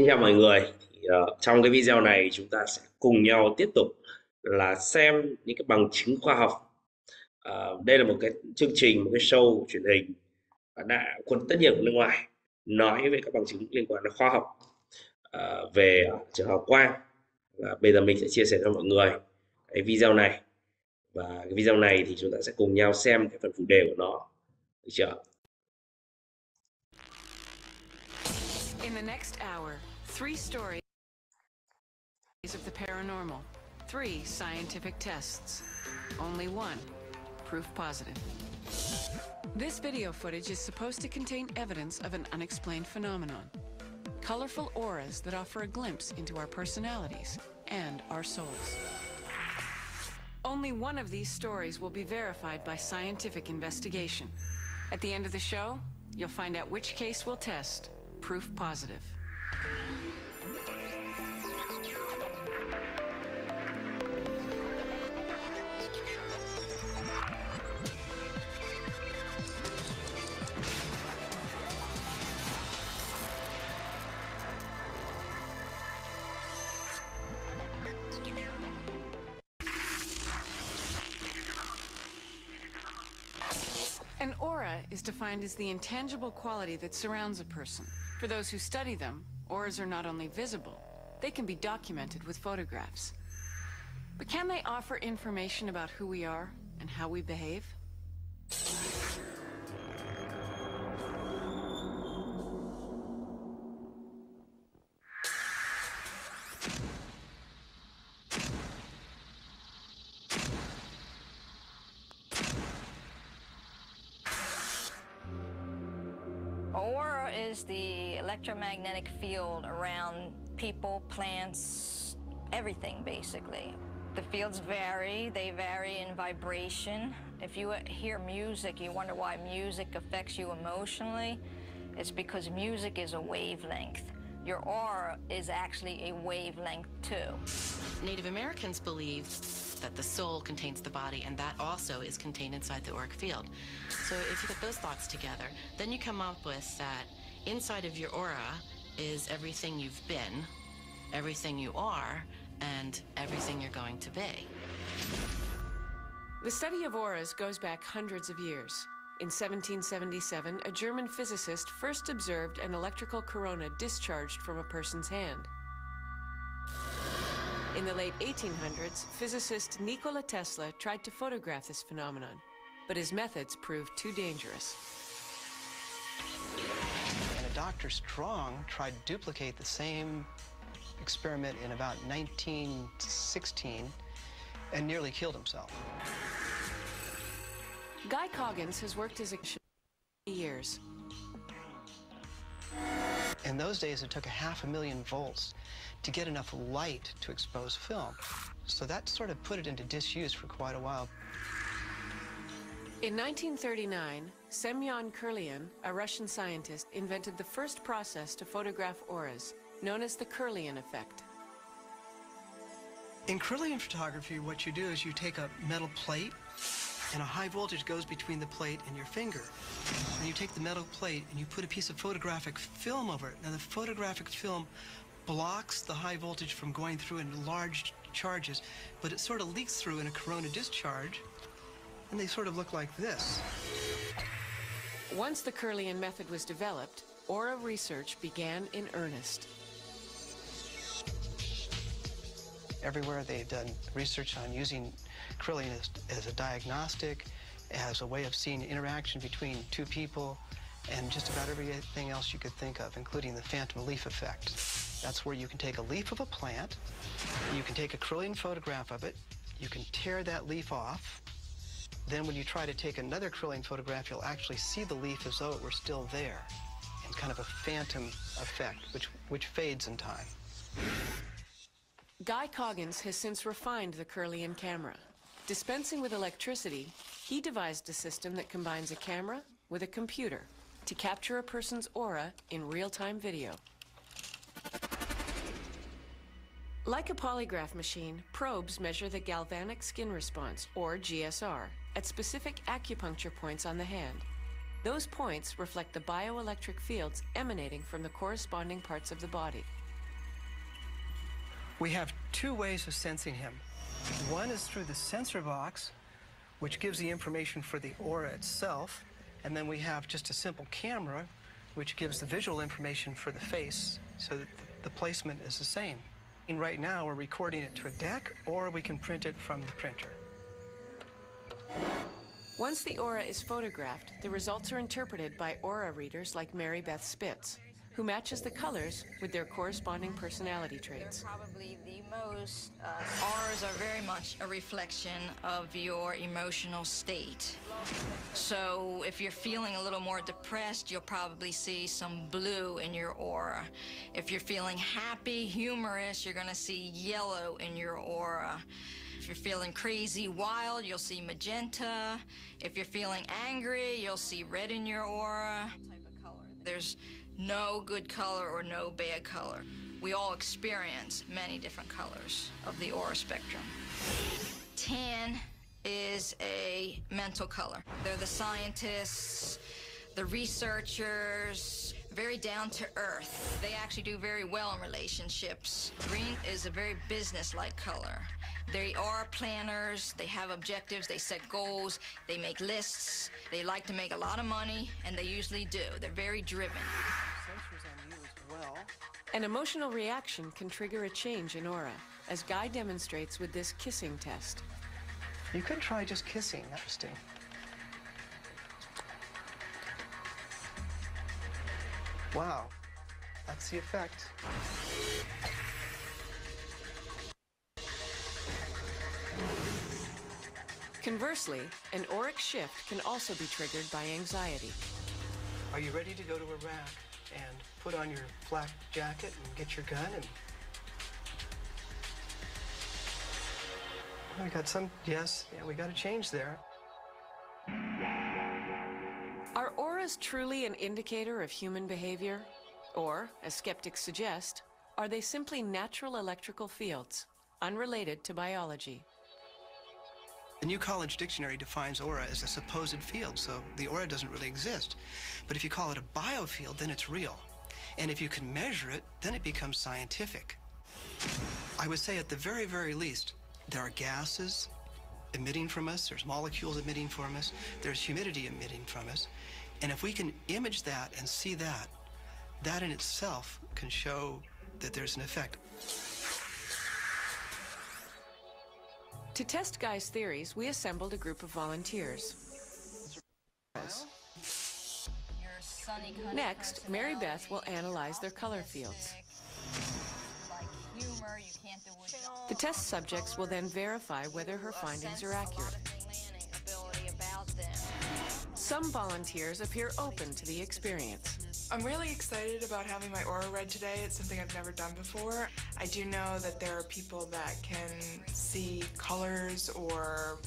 Xin chào mọi người. Trong cái video này chúng ta sẽ cùng nhau tiếp tục là xem những cái bằng chứng khoa học. Đây là một cái chương trình, một cái show truyền hình đã quân tất nhiên ở nước ngoài nói về các bằng chứng liên quan đến khoa học về trường hợp Quang. Và bây giờ mình sẽ chia sẻ cho mọi người cái video này, và cái video này thì chúng ta sẽ cùng nhau xem cái phần phụ đề của nó, được chưa? In the next hour, 3 stories of the paranormal, 3 scientific tests, only one proof positive. This video footage is supposed to contain evidence of an unexplained phenomenon. Colorful auras that offer a glimpse into our personalities and our souls. Only one of these stories will be verified by scientific investigation. At the end of the show, you'll find out which case will test proof positive. An aura is defined as the intangible quality that surrounds a person. For those who study them, auras are not only visible, they can be documented with photographs. But can they offer information about who we are and how we behave? Aura is the electromagnetic field around people, plants, everything basically. The fields vary, they vary in vibration. If you hear music, you wonder why music affects you emotionally. It's because music is a wavelength. Your aura is actually a wavelength too. Native Americans believe that the soul contains the body, and that also is contained inside the auric field. So if you put those thoughts together, then you come up with that inside of your aura is everything you've been, everything you are, and everything you're going to be. The study of auras goes back hundreds of years. In 1777, a German physicist first observed an electrical corona discharged from a person's hand. In the late 1800s, physicist Nikola Tesla tried to photograph this phenomenon, but his methods proved too dangerous. And a Dr. Strong tried to duplicate the same experiment in about 1916 and nearly killed himself. Guy Coggins has worked as a years. In those days, it took 500,000 volts to get enough light to expose film. So that sort of put it into disuse for quite a while. In 1939, Semyon Kirlian, a Russian scientist, invented the first process to photograph auras, known as the Kirlian effect. In Kirlian photography, what you do is you take a metal plate, and a high voltage goes between the plate and your finger. And you take the metal plate and you put a piece of photographic film over it. Now the photographic film blocks the high voltage from going through in large charges, but it sort of leaks through in a corona discharge, and they sort of look like this. Once the Kirlian method was developed, aura research began in earnest. Everywhere they've done research on using Kirlian as a diagnostic, as a way of seeing interaction between two people, and just about everything else you could think of, including the phantom leaf effect. That's where you can take a leaf of a plant, you can take a Kirlian photograph of it, you can tear that leaf off, then when you try to take another Kirlian photograph, you'll actually see the leaf as though it were still there, in kind of a phantom effect, which fades in time. Guy Coggins has since refined the Kirlian camera. Dispensing with electricity, he devised a system that combines a camera with a computer to capture a person's aura in real-time video. Like a polygraph machine, probes measure the galvanic skin response, or GSR, at specific acupuncture points on the hand. Those points reflect the bioelectric fields emanating from the corresponding parts of the body. We have two ways of sensing him. One is through the sensor box, which gives the information for the aura itself, and then we have just a simple camera, which gives the visual information for the face, so that the placement is the same. And right now, we're recording it to a deck, or we can print it from the printer. Once the aura is photographed, the results are interpreted by aura readers like Mary Beth Spitz, who matches the colors with their corresponding personality traits. Probably the most. Auras are very much a reflection of your emotional state. So if you're feeling a little more depressed, you'll probably see some blue in your aura. If you're feeling happy, humorous, you're going to see yellow in your aura. If you're feeling crazy, wild, you'll see magenta. If you're feeling angry, you'll see red in your aura. There's no good color or no bad color. We all experience many different colors of the aura spectrum. Tan is a mental color. They're the scientists, the researchers, very down to earth. They actually do very well in relationships. Green is a very business-like color. They are planners, they have objectives, they set goals, they make lists, they like to make a lot of money, and they usually do. They're very driven. Sensors on you as well. An emotional reaction can trigger a change in aura, as Guy demonstrates with this kissing test. You could try just kissing. Interesting. Wow, that's the effect. Conversely, an auric shift can also be triggered by anxiety. Are you ready to go to Iraq and put on your flak jacket and get your gun? And we got some, yes, yeah, we got a change there. Are auras truly an indicator of human behavior? Or, as skeptics suggest, are they simply natural electrical fields, unrelated to biology? The New College Dictionary defines aura as a supposed field, so the aura doesn't really exist. But if you call it a biofield, then it's real. And if you can measure it, then it becomes scientific. I would say at the very, very least, there are gases emitting from us, there's molecules emitting from us, there's humidity emitting from us. And if we can image that and see that, that in itself can show that there's an effect. To test Guy's theories, we assembled a group of volunteers. Next, Mary Beth will analyze their color fields. The test subjects will then verify whether her findings are accurate. Some volunteers appear open to the experience. I'm really excited about having my aura read today. It's something I've never done before. I do know that there are people that can see colors or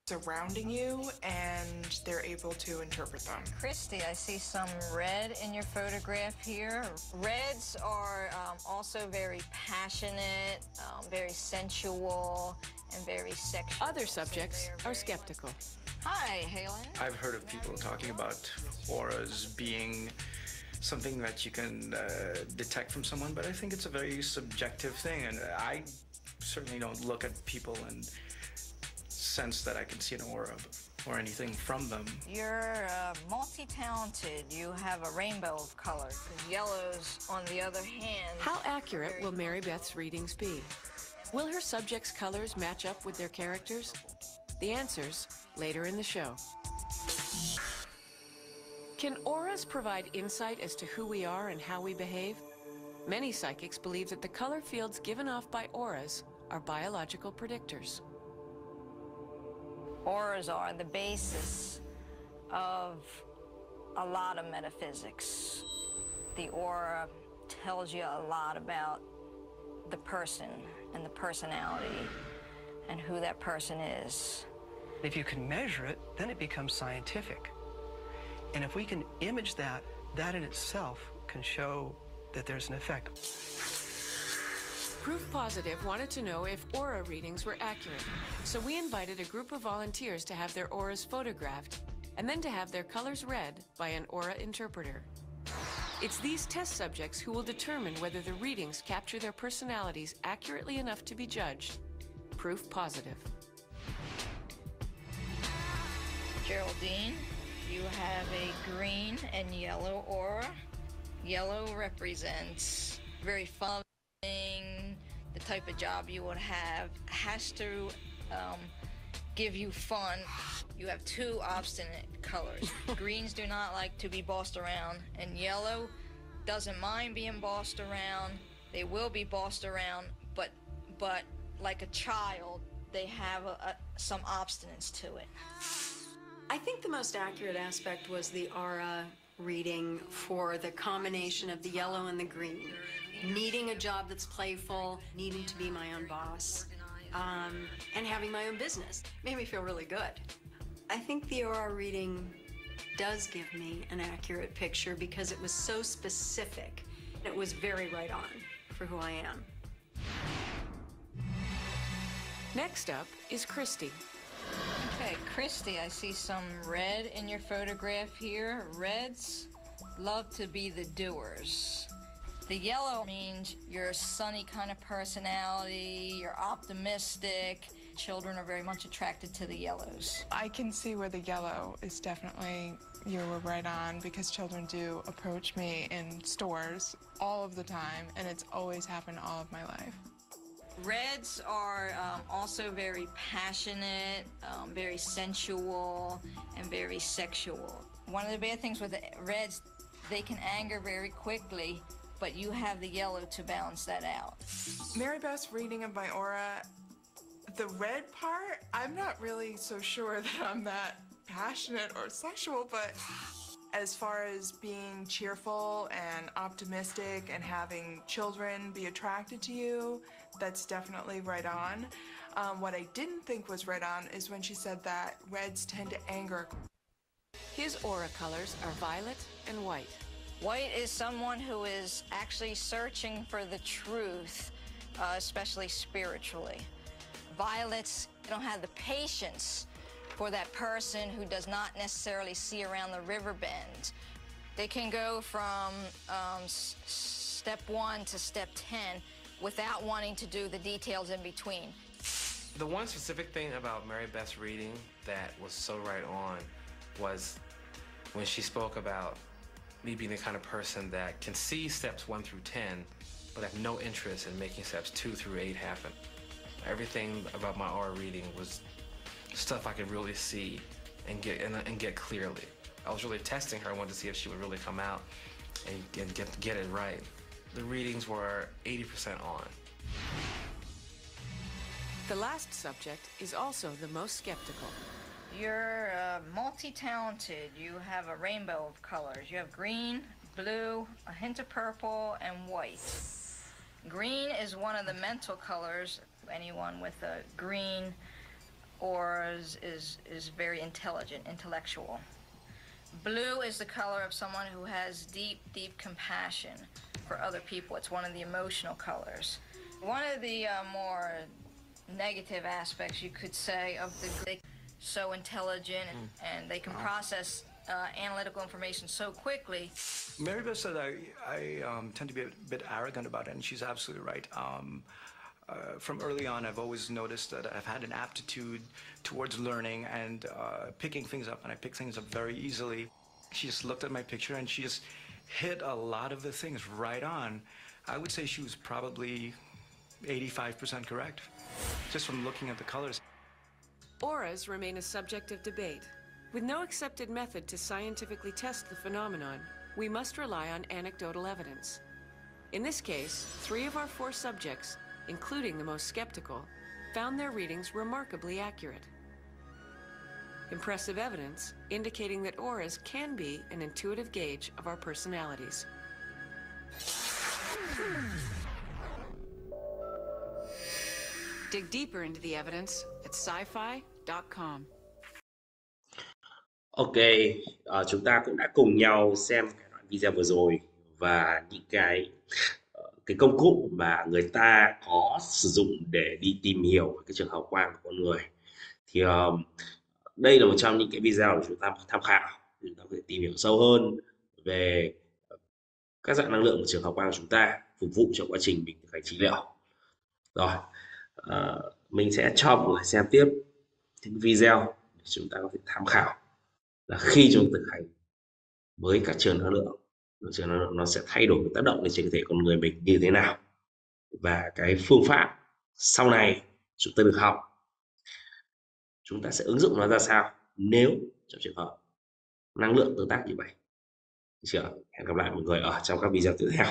surrounding you, and they're able to interpret them. Christy, I see some red in your photograph here. Reds are also very passionate, very sensual, and very sexual. Other subjects are skeptical. Hi, Halen. I've heard of people talking about auras being something that you can detect from someone, but I think it's a very subjective thing, and I certainly don't look at people and sense that I can see an aura or anything from them. You're multi-talented. You have a rainbow of colors. Yellows, on the other hand... How accurate will Mary Beth's readings be? Will her subjects' colors match up with their characters? The answers later in the show. Can auras provide insight as to who we are and how we behave? Many psychics believe that the color fields given off by auras are biological predictors. Auras are the basis of a lot of metaphysics. The aura tells you a lot about the person and the personality and who that person is. If you can measure it, then it becomes scientific. And if we can image that, that in itself can show that there's an effect. Proof Positive wanted to know if aura readings were accurate, so we invited a group of volunteers to have their auras photographed and then to have their colors read by an aura interpreter. It's these test subjects who will determine whether the readings capture their personalities accurately enough to be judged. Proof positive. Geraldine, you have a green and yellow aura. Yellow represents very fun, the type of job you would have has to give you fun. You have two obstinate colors. Greens do not like to be bossed around, and yellow doesn't mind being bossed around. They will be bossed around, but like a child, they have some obstinance to it. I think the most accurate aspect was the aura reading for the combination of the yellow and the green. Needing a job that's playful, needing to be my own boss, and having my own business. Made me feel really good. I think the aura reading does give me an accurate picture because it was so specific. It was very right on for who I am. Next up is Christy. Okay, Christy, I see some red in your photograph here. Reds love to be the doers. The yellow means you're a sunny kind of personality, you're optimistic. Children are very much attracted to the yellows. I can see where the yellow is definitely, you were right on, because children do approach me in stores all of the time, and it's always happened all of my life. Reds are also very passionate, very sensual, and very sexual. One of the bad things with the reds, they can anger very quickly, but you have the yellow to balance that out. Mary Beth's reading of my aura, the red part, I'm not really so sure that I'm that passionate or sexual, but as far as being cheerful and optimistic and having children be attracted to you, that's definitely right on. What I didn't think was right on is when she said that reds tend to anger. His aura colors are violet and white. White is someone who is actually searching for the truth, especially spiritually. Violets don't have the patience for that person who does not necessarily see around the river bend. They can go from step 1 to step 10 without wanting to do the details in between. The one specific thing about Mary Beth's reading that was so right on was when she spoke about me being the kind of person that can see steps 1 through 10, but have no interest in making steps 2 through 8 happen. Everything about my aura reading was stuff I could really see and get clearly. I was really testing her. I wanted to see if she would really come out and get it right. The readings were 80% on. The last subject is also the most skeptical. You're multi-talented. You have a rainbow of colors. You have green, blue, a hint of purple, and white. Green is one of the mental colors. Anyone with a green aura is very intelligent, intellectual. Blue is the color of someone who has deep, deep compassion for other people. It's one of the emotional colors. One of the more negative aspects, you could say, of the so intelligent and they can process analytical information so quickly. Mary Beth said I tend to be a bit arrogant about it, and she's absolutely right. From early on, I've always noticed that I've had an aptitude towards learning and picking things up, and I pick things up very easily. She just looked at my picture and she just hit a lot of the things right on. I would say she was probably 85% correct, just from looking at the colors. Auras remain a subject of debate. With no accepted method to scientifically test the phenomenon, we must rely on anecdotal evidence. In this case, 3 of our 4 subjects, including the most skeptical, found their readings remarkably accurate. Impressive evidence indicating that auras can be an intuitive gauge of our personalities. Dig deeper into the evidence at sci-fi.com. Ok, chúng ta cũng đã cùng nhau xem cái đoạn video vừa rồi và những cái công cụ mà người ta có sử dụng để đi tìm hiểu cái trường hợp quan của con người. Thì đây là một trong những cái video để chúng ta tham khảo, chúng ta có thể tìm hiểu sâu hơn về các dạng năng lượng của trường học Quang của chúng ta phục vụ cho quá trình mình thực hành trị liệu. Rồi, mình sẽ cho mọi người xem tiếp những video để chúng ta có thể tham khảo là khi chúng ta thực hành với các trường năng lượng nó sẽ thay đổi cái tác động lên trên cơ thể con người mình như thế nào, và cái phương pháp sau này chúng ta được học chúng ta sẽ ứng dụng nó ra sao nếu trong trường hợp năng lượng tương tác như vậy. Hẹn gặp lại mọi người ở trong các video tiếp theo.